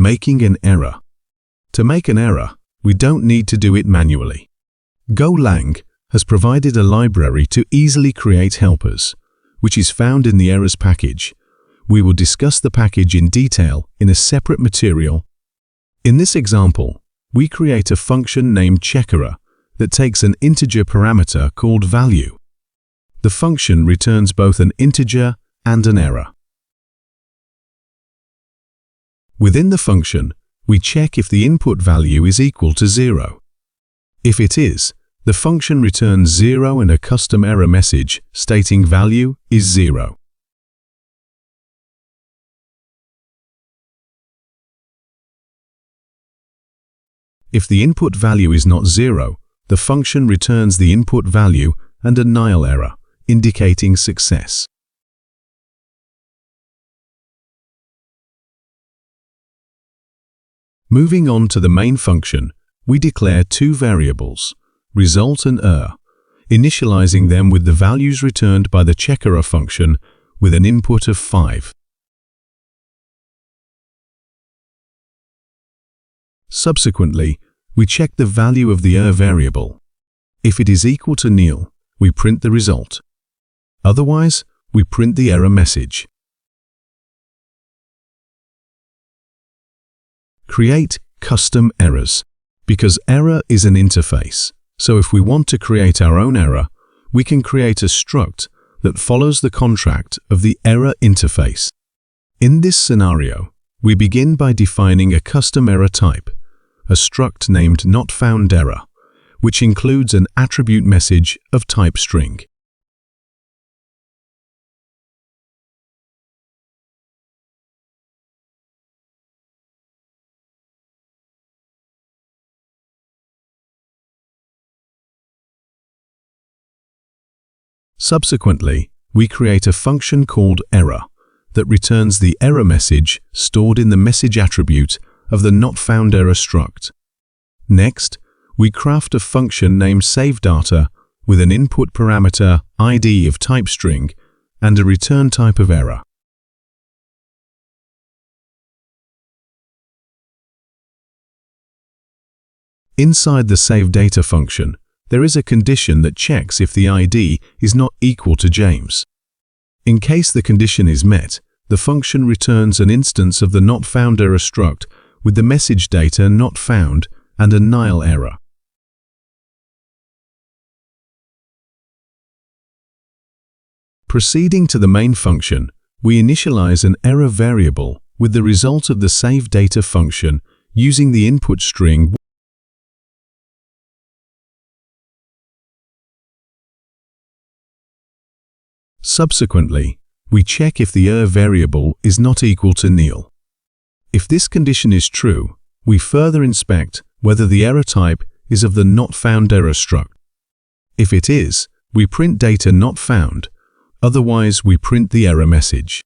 Making an error. To make an error, we don't need to do it manually. Golang has provided a library to easily create helpers, which is found in the errors package. We will discuss the package in detail in a separate material. In this example, we create a function named checkerer that takes an integer parameter called value. The function returns both an integer and an error. Within the function, we check if the input value is equal to 0. If it is, the function returns 0 and a custom error message stating value is 0. If the input value is not 0, the function returns the input value and a nil error, indicating success. Moving on to the main function, we declare two variables, result and err, initializing them with the values returned by the checkerer function with an input of 5. Subsequently, we check the value of the err variable. If it is equal to nil, we print the result. Otherwise, we print the error message. Create custom errors. Because error is an interface, so if we want to create our own error, we can create a struct that follows the contract of the error interface. In this scenario, we begin by defining a custom error type, a struct named NotFoundError, which includes an attribute message of type string. Subsequently, we create a function called error that returns the error message stored in the message attribute of the NotFoundError struct. Next, we craft a function named saveData with an input parameter ID of type string and a return type of error. Inside the saveData function, there is a condition that checks if the ID is not equal to James. In case the condition is met, the function returns an instance of the NotFoundError struct with the message data not found and a nil error. Proceeding to the main function, we initialize an error variable with the result of the saveData function using the input string. Subsequently, we check if the error variable is not equal to nil. If this condition is true, we further inspect whether the error type is of the NotFoundError struct. If it is, we print data not found, otherwise we print the error message.